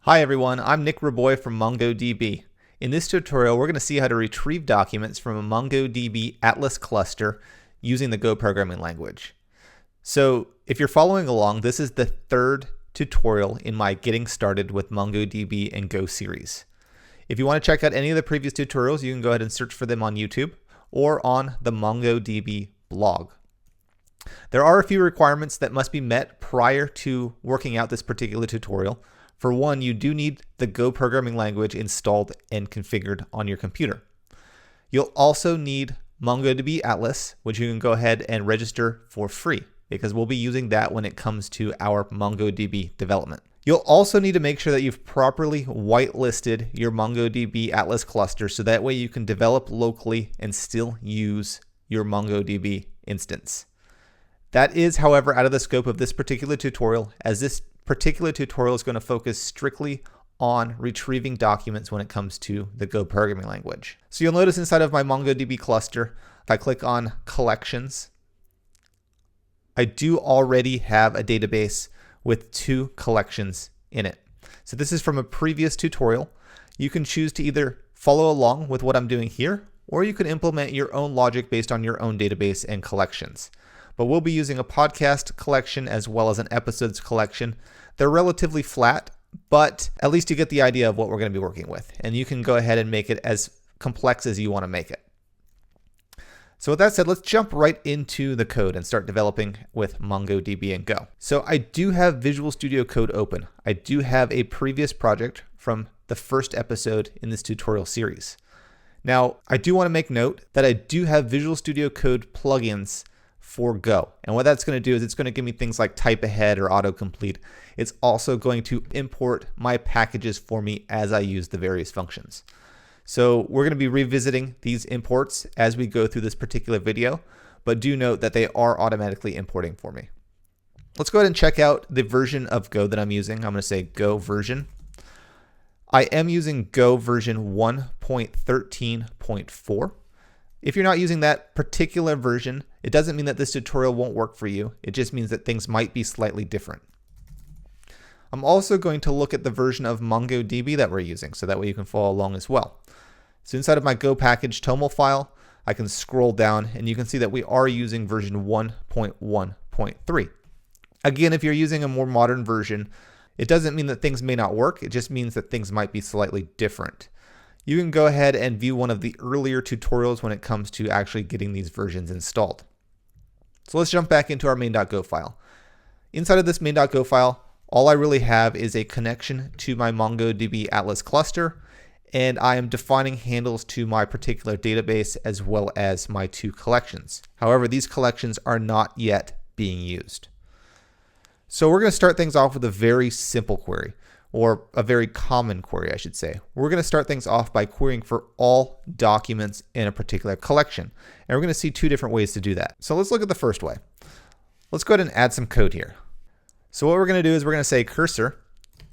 Hi everyone, I'm Nick Raboy from MongoDB. In this tutorial, we're going to see how to retrieve documents from a MongoDB Atlas cluster using the Go programming language. So if you're following along, this is the third tutorial in my Getting Started with MongoDB and Go series. If you want to check out any of the previous tutorials, you can go ahead and search for them on YouTube or on the MongoDB blog. There are a few requirements that must be met prior to working out this particular tutorial. For one, you do need the Go programming language installed and configured on your computer. You'll also need MongoDB Atlas, which you can go ahead and register for free because we'll be using that when it comes to our MongoDB development. You'll also need to make sure that you've properly whitelisted your MongoDB Atlas cluster so that way you can develop locally and still use your MongoDB instance. That is, however, out of the scope of this particular tutorial, as this particular tutorial is going to focus strictly on retrieving documents when it comes to the Go programming language. So you'll notice inside of my MongoDB cluster, if I click on collections, I do already have a database with 2 collections in it. So this is from a previous tutorial. You can choose to either follow along with what I'm doing here, or you can implement your own logic based on your own database and collections. But we'll be using a podcast collection as well as an episodes collection. They're relatively flat, but at least you get the idea of what we're going to be working with. And you can go ahead and make it as complex as you want to make it. So with that said, let's jump right into the code and start developing with MongoDB and Go. So I do have Visual Studio Code open. I do have a previous project from the first episode in this tutorial series. Now, I do want to make note that I do have Visual Studio Code plugins for Go. And what that's going to do is it's going to give me things like type ahead or autocomplete. It's also going to import my packages for me as I use the various functions. So we're going to be revisiting these imports as we go through this particular video, but do note that they are automatically importing for me. Let's go ahead and check out the version of Go that I'm using. I'm going to say Go version. I am using Go version 1.13.4. If you're not using that particular version, it doesn't mean that this tutorial won't work for you. It just means that things might be slightly different. I'm also going to look at the version of MongoDB that we're using, so that way you can follow along as well. So inside of my Go package toml file, I can scroll down and you can see that we are using version 1.1.3. Again, if you're using a more modern version, it doesn't mean that things may not work. It just means that things might be slightly different. You can go ahead and view one of the earlier tutorials when it comes to actually getting these versions installed. So let's jump back into our main.go file. Inside of this main.go file, all I really have is a connection to my MongoDB Atlas cluster, and I am defining handles to my particular database as well as my 2 collections. However, these collections are not yet being used. So we're going to start things off with a very simple query, or a very common query, I should say. We're going to start things off by querying for all documents in a particular collection. And we're going to see 2 different ways to do that. So let's look at the first way. Let's go ahead and add some code here. So what we're going to do is we're going to say cursor.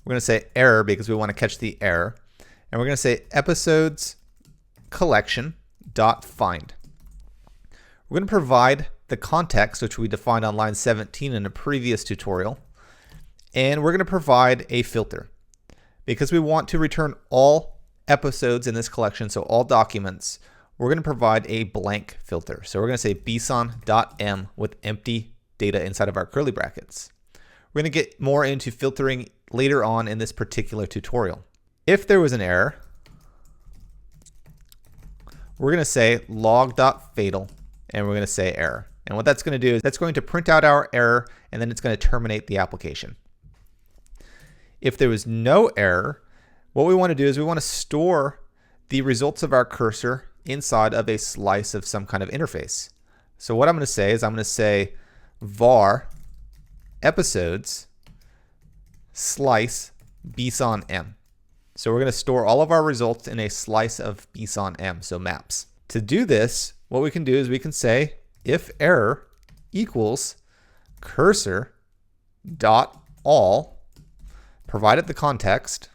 We're going to say error because we want to catch the error. And we're going to say episodes collection dot find. We're going to provide the context, which we defined on line 17 in a previous tutorial. And we're going to provide a filter because we want to return all episodes in this collection, so all documents. We're going to provide a blank filter. So we're going to say bson.m with empty data inside of our curly brackets. We're going to get more into filtering later on in this particular tutorial. If there was an error, we're going to say log.fatal and we're going to say error. And what that's going to do is that's going to print out our error and then it's going to terminate the application. If there was no error, what we want to do is we want to store the results of our cursor inside of a slice of some kind of interface. So what I'm going to say is I'm going to say var episodes slice bson.m. So we're going to store all of our results in a slice of bson.m, so maps. To do this, what we can do is we can say if error equals cursor dot all, provide it the context,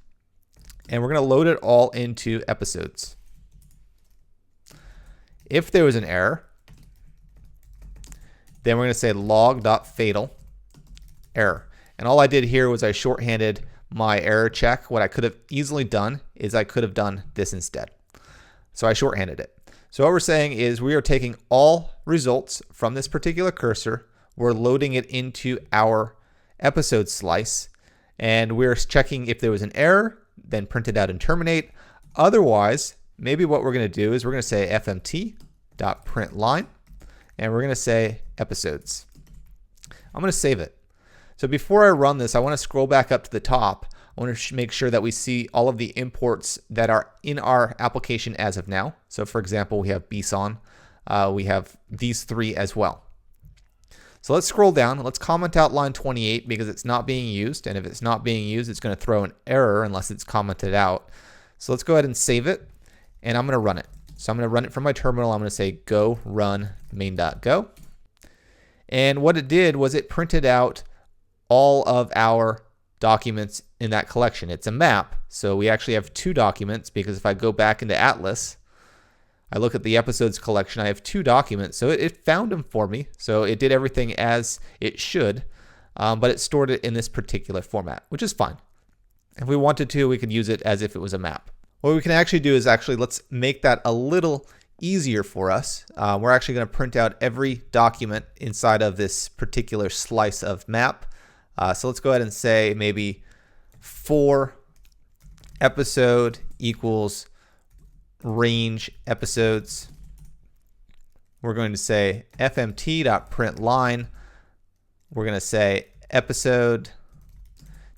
and we're going to load it all into episodes. If there was an error, then we're going to say log.fatal error. And all I did here was I shorthanded my error check, what I could have easily done is I could have done this instead. So I shorthanded it. So what we're saying is we are taking all results from this particular cursor, we're loading it into our episode slice, and we're checking if there was an error, then print it out and terminate. Otherwise, maybe what we're going to do is we're going to say fmt.println, and we're going to say episodes. I'm going to save it. So before I run this, I want to scroll back up to the top. I want to make sure that we see all of the imports that are in our application as of now. So for example, we have bson. We have these three as well. So let's scroll down. Let's comment out line 28 because it's not being used. And if it's not being used, it's going to throw an error unless it's commented out. So let's go ahead and save it. And I'm going to run it. So I'm going to run it from my terminal. I'm going to say go run main.go. And what it did was it printed out all of our documents in that collection. It's a map, so we actually have two documents because if I go back into Atlas, I look at the episodes collection, I have two documents. So it found them for me. So it did everything as it should, but it stored it in this particular format, which is fine. If we wanted to, we could use it as if it was a map. What we can actually do is let's make that a little easier for us. We're actually going to print out every document inside of this particular slice of map. So let's go ahead and say maybe for episode equals range episodes. We're going to say fmt.println. We're going to say episode,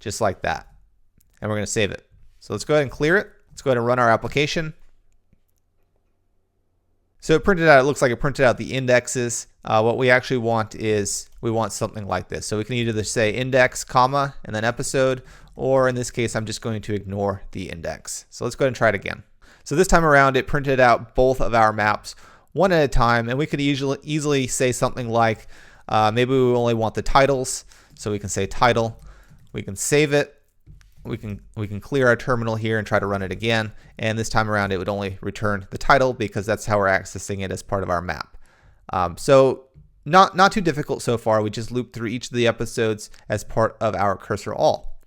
just like that. And we're going to save it. So let's go ahead and clear it. Let's go ahead and run our application. So it printed out, it looks like it printed out the indexes. What we actually want is we want something like this. So we can either say index, comma, and then episode, or in this case, I'm just going to ignore the index. So let's go ahead and try it again. So this time around, it printed out both of our maps one at a time, and we could easily say something like, maybe we only want the titles. So we can say title, we can save it. We can clear our terminal here and try to run it again. And this time around, it would only return the title because that's how we're accessing it as part of our map. So not too difficult so far. We just looped through each of the episodes as part of our cursor all.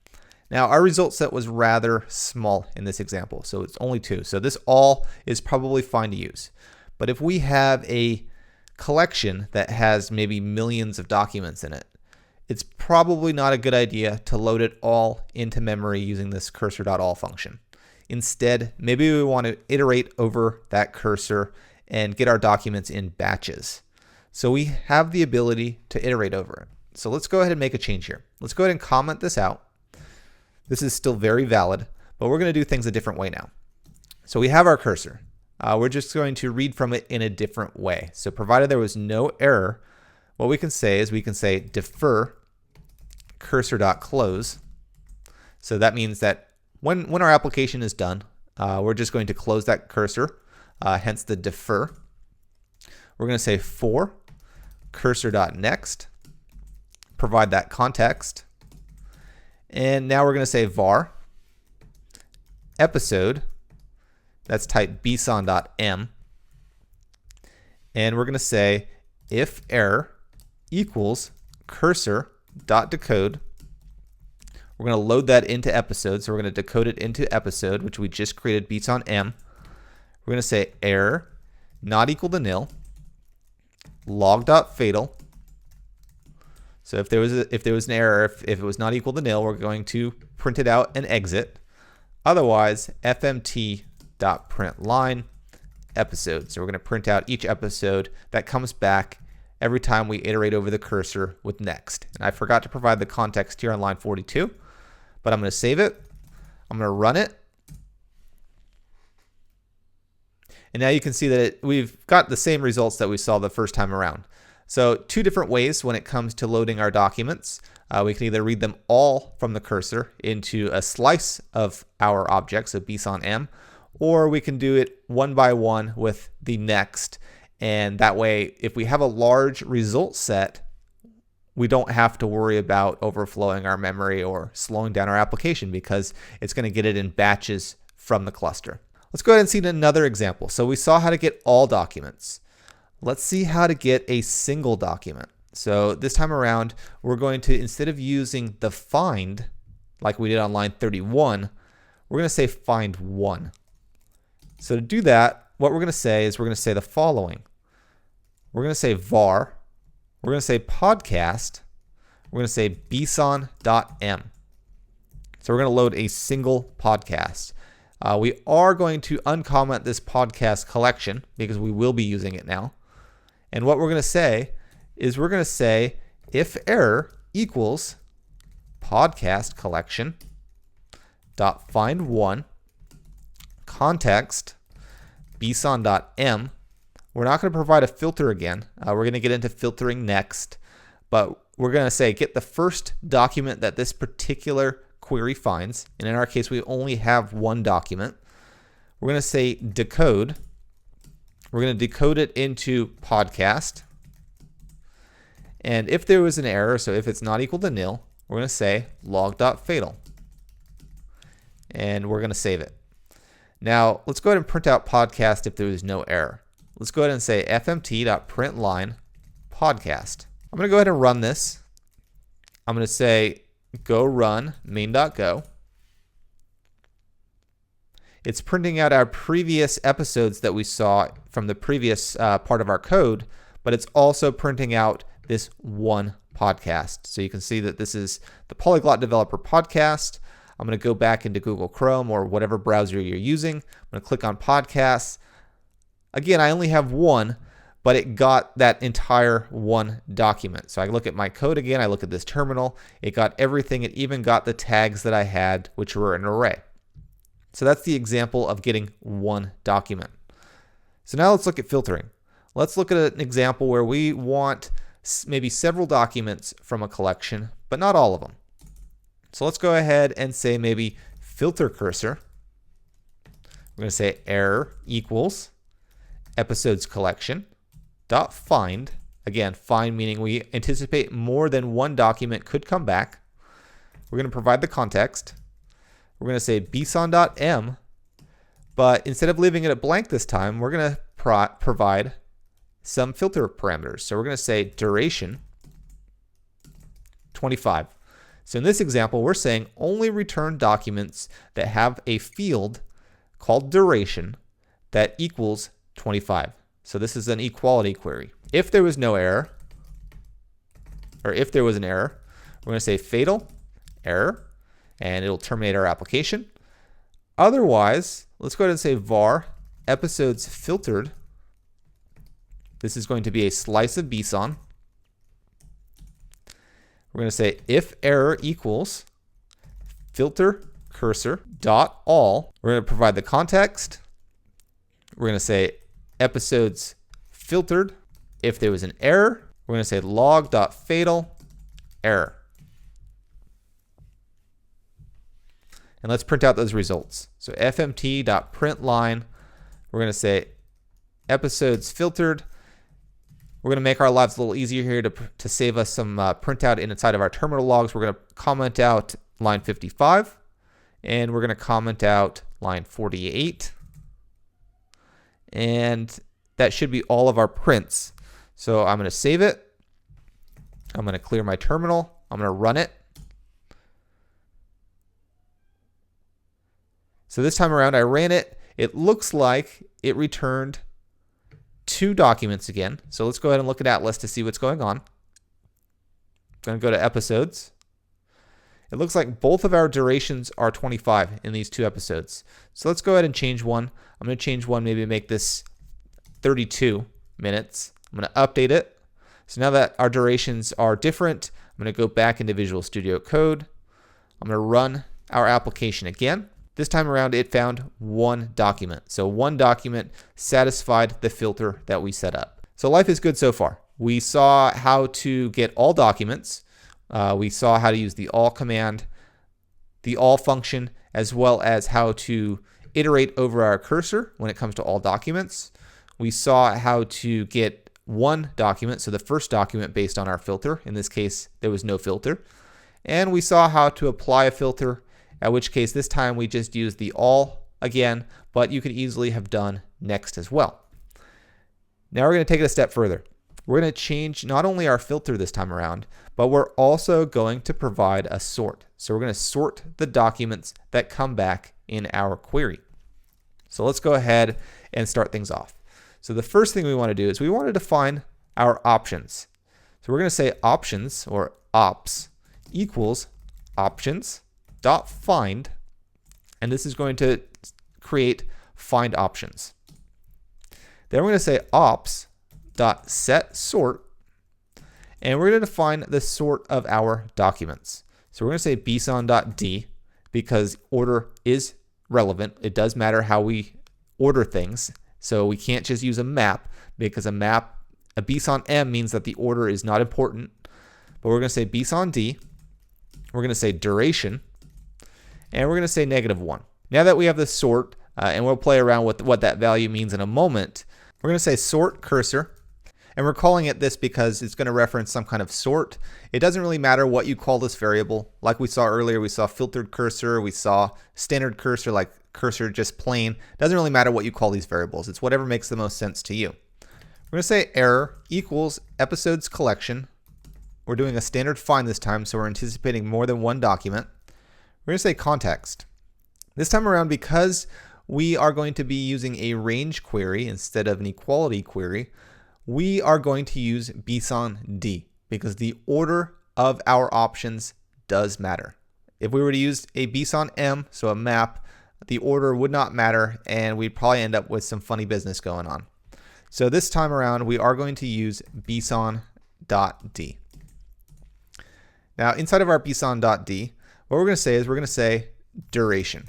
Now our result set was rather small in this example. So it's only 2. So this all is probably fine to use. But if we have a collection that has maybe millions of documents in it, it's probably not a good idea to load it all into memory using this cursor.all function. Instead, maybe we want to iterate over that cursor and get our documents in batches. So we have the ability to iterate over it. So let's go ahead and make a change here. Let's go ahead and comment this out. This is still very valid, but we're going to do things a different way now. So we have our cursor. We're just going to read from it in a different way. So provided there was no error, what we can say is we can say defer cursor.close. So that means that when our application is done, we're just going to close that cursor, hence the defer. We're going to say for cursor.next, provide that context. And now we're going to say var episode, that's type bson.m. And we're going to say if error equals cursor.decode. We're going to load that into episode. So we're going to decode it into episode, which we just created bson m. We're going to say error not equal to nil, log.fatal. So if there was an error, if it was not equal to nil, we're going to print it out and exit. Otherwise, fmt.println episode. So we're going to print out each episode that comes back every time we iterate over the cursor with next. And I forgot to provide the context here on line 42, but I'm going to save it. I'm going to run it. And now you can see that we've got the same results that we saw the first time around. So 2 different ways when it comes to loading our documents. We can either read them all from the cursor into a slice of our object, so bson m, or we can do it one by one with the next. And that way, if we have a large result set, we don't have to worry about overflowing our memory or slowing down our application because it's going to get it in batches from the cluster. Let's go ahead and see another example. So we saw how to get all documents. Let's see how to get a single document. So this time around, we're going to, instead of using the find like we did on line 31, we're going to say find one. So to do that, what we're going to say is we're going to say the following. We're going to say var, we're going to say podcast, we're going to say bson.m. So we're going to load a single podcast. We are going to uncomment this podcast collection because we will be using it now. And what we're going to say is we're going to say if error equals podcast collection dot find one context bson.m. We're not going to provide a filter again. We're going to get into filtering next, but we're going to say get the first document that this particular query finds, and in our case we only have one document. We're going to say decode. We're going to decode it into podcast, and if there was an error, so if it's not equal to nil, we're going to say log.fatal, and we're going to save it. Now let's go ahead and print out podcast if there is no error. Let's go ahead and say fmt.println podcast. I'm going to go ahead and run this. I'm going to say go run main.go. It's printing out our previous episodes that we saw from the previous part of our code, but it's also printing out this one podcast. So you can see that this is the Polyglot Developer Podcast. I'm going to go back into Google Chrome or whatever browser you're using. I'm going to click on podcasts. Again, I only have one, but it got that entire one document. So I look at my code again, I look at this terminal, it got everything, it even got the tags that I had, which were an array. So that's the example of getting one document. So now let's look at filtering. Let's look at an example where we want maybe several documents from a collection, but not all of them. So let's go ahead and say maybe filter cursor. We're going to say error equals episodes collection dot find. Again, find meaning we anticipate more than one document could come back. We're going to provide the context. We're going to say bson.m, but instead of leaving it at blank this time, we're going to provide some filter parameters. So we're going to say duration 25. So in this example, we're saying only return documents that have a field called duration that equals 25. So this is an equality query. If there was no error, or if there was an error, we're going to say fatal error, and it'll terminate our application. Otherwise, let's go ahead and say var episodes filtered. This is going to be a slice of bson. We're going to say if error equals filter cursor dot all. We're going to provide the context. We're going to say episodes filtered. If there was an error, we're going to say log.fatal error. And let's print out those results. So fmt.println, we're going to say episodes filtered. We're going to make our lives a little easier here to save us some printout inside of our terminal logs. We're going to comment out line 55, and we're going to comment out line 48. And that should be all of our prints. So I'm going to save it. I'm going to clear my terminal. I'm going to run it. So this time around I ran it. It looks like it returned 2 documents again. So let's go ahead and look at Atlas to see what's going on. I'm going to go to episodes. It looks like both of our durations are 25 in these 2 episodes. So let's go ahead and change one. I'm going to change one, maybe make this 32 minutes. I'm going to update it. So now that our durations are different, I'm going to go back into Visual Studio Code. I'm going to run our application again. This time around, it found 1 document. So 1 document satisfied the filter that we set up. So life is good so far. We saw how to get all documents. We saw how to use the all command, the all function, as well as how to iterate over our cursor when it comes to all documents. We saw how to get 1 document, so the first document based on our filter. In this case, there was no filter. And we saw how to apply a filter, at which case this time we just used the all again, but you could easily have done next as well. Now we're going to take it a step further. we're going to change not only our filter this time around, but we're also going to provide a sort. So we're going to sort the documents that come back in our query. So let's go ahead and start things off. So the first thing we want to do is we want to define our options. So we're going to say options, or ops, equals options.find, and this is going to create find options. Then we're going to say ops.setSort, and we're going to define the sort of our documents. So we're going to say bson.d because order is relevant. It does matter how we order things. So we can't just use a map, because a bson m means that the order is not important. But we're going to say bson d. We're going to say duration, and we're going to say -1. Now that we have the sort, and we'll play around with what that value means in a moment, we're going to say sort cursor, and we're calling it this because it's going to reference some kind of sort. It doesn't really matter what you call this variable. Like we saw earlier, we saw filtered cursor, we saw standard cursor, like cursor just plain. It doesn't really matter what you call these variables. It's whatever makes the most sense to you. We're going to say error equals episodes collection. We're doing a standard find this time, so we're anticipating more than one document. We're going to say context. This time around, because we are going to be using a range query instead of an equality query, we are going to use bson d because the order of our options does matter. If we were to use a bson m, so a map, the order would not matter, and we'd probably end up with some funny business going on. So this time around, we are going to use bson.d. Now, inside of our bson.d, what we're going to say is we're going to say duration.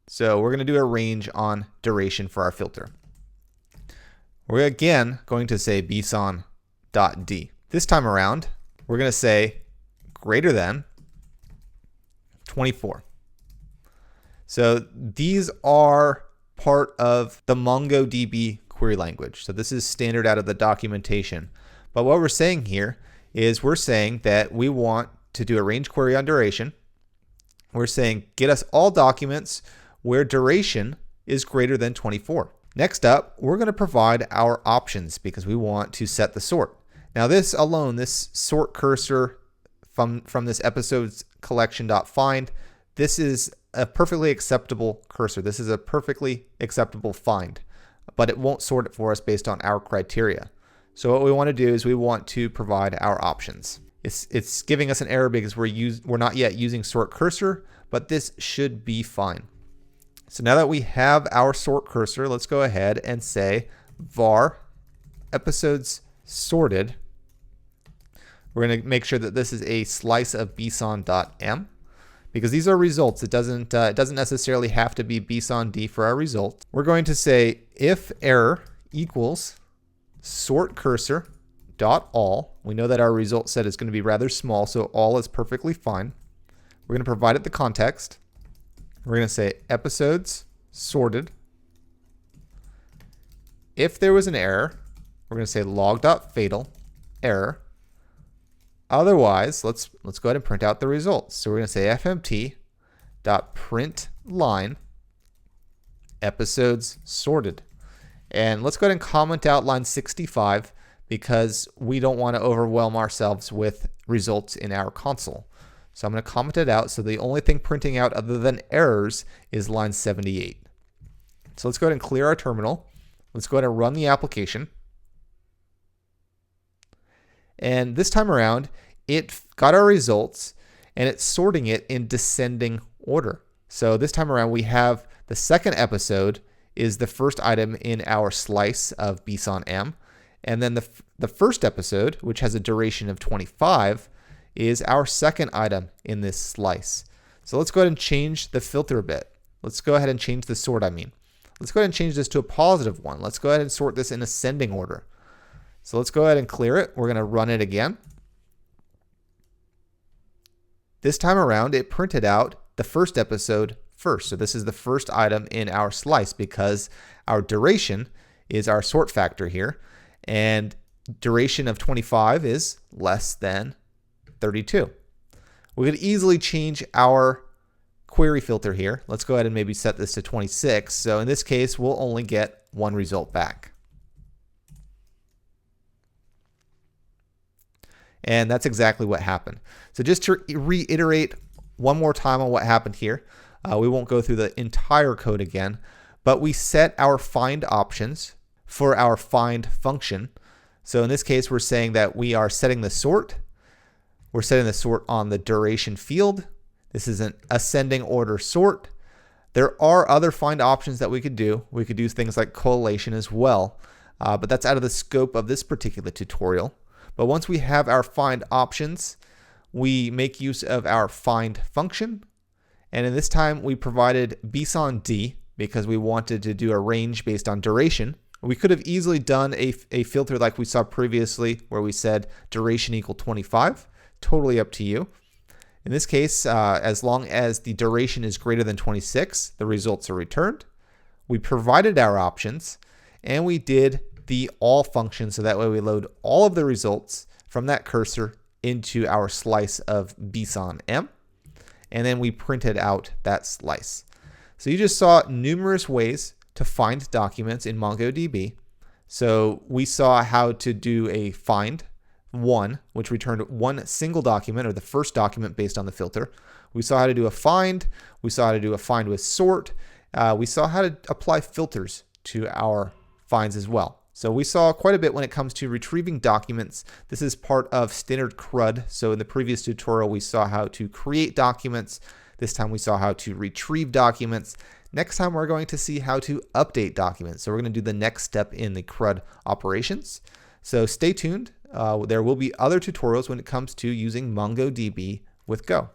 So we're going to do a range on duration for our filter. We're again going to say bson.d. This time around, we're going to say greater than 24. So these are part of the MongoDB query language. So this is standard out of the documentation. But what we're saying here is we're saying that we want to do a range query on duration. We're saying get us all documents where duration is greater than 24. Next up, we're going to provide our options because we want to set the sort. Now this alone, this sort cursor from this episodes collection.find, this is a perfectly acceptable cursor. This is a perfectly acceptable find, but it won't sort it for us based on our criteria. So what we want to do is we want to provide our options. It's giving us an error because we're not yet using sort cursor, but this should be fine. So now that we have our sort cursor, let's go ahead and say var episodes sorted. We're going to make sure that this is a slice of bson.m because these are results. It doesn't necessarily have to be bson d for our result. We're going to say if error equals sort cursor dot all. We know that our result set is going to be rather small, so all is perfectly fine. We're going to provide it the context. We're going to say episodes sorted. If there was an error, we're going to say log.fatal error. Otherwise, let's go ahead and print out the results. So we're going to say fmt.println episodes sorted. And let's go ahead and comment out line 65 because we don't want to overwhelm ourselves with results in our console. So I'm going to comment it out. So the only thing printing out other than errors is line 78. So let's go ahead and clear our terminal. Let's go ahead and run the application. And this time around, it got our results and it's sorting it in descending order. So this time around, we have the second episode is the first item in our slice of bson m. And then the first episode, which has a duration of 25, is our second item in this slice. So let's go ahead and change the filter a bit. Let's go ahead and change the sort, Let's go ahead and change this to a positive one. Let's go ahead and sort this in ascending order. So let's go ahead and clear it. We're going to run it again. This time around, it printed out the first episode first. So this is the first item in our slice because our duration is our sort factor here. And duration of 25 is less than 32. We could easily change our query filter here. Let's go ahead and maybe set this to 26. So in this case, we'll only get one result back. And that's exactly what happened. So just to reiterate one more time on what happened here, we won't go through the entire code again, but we set our find options for our find function. So in this case, we're saying that we are setting the sort. We're setting the sort on the duration field. This is an ascending order sort. There are other find options that we could do. We could do things like collation as well, but that's out of the scope of this particular tutorial. But once we have our find options, we make use of our find function. And in this time, we provided bsond because we wanted to do a range based on duration. We could have easily done a filter like we saw previously where we said duration equal 25. Totally up to you. In this case, as long as the duration is greater than 26, the results are returned. We provided our options, and we did the all function, so that way we load all of the results from that cursor into our slice of bsond m, and then we printed out that slice. So you just saw numerous ways to find documents in MongoDB. So we saw how to do a find one, which returned one single document, or the first document based on the filter. We saw how to do a find. We saw how to do a find with sort. We saw how to apply filters to our finds as well. So we saw quite a bit when it comes to retrieving documents. This is part of standard CRUD. So in the previous tutorial, we saw how to create documents. This time we saw how to retrieve documents. Next time we're going to see how to update documents. So we're going to do the next step in the CRUD operations. So stay tuned. There will be other tutorials when it comes to using MongoDB with Go.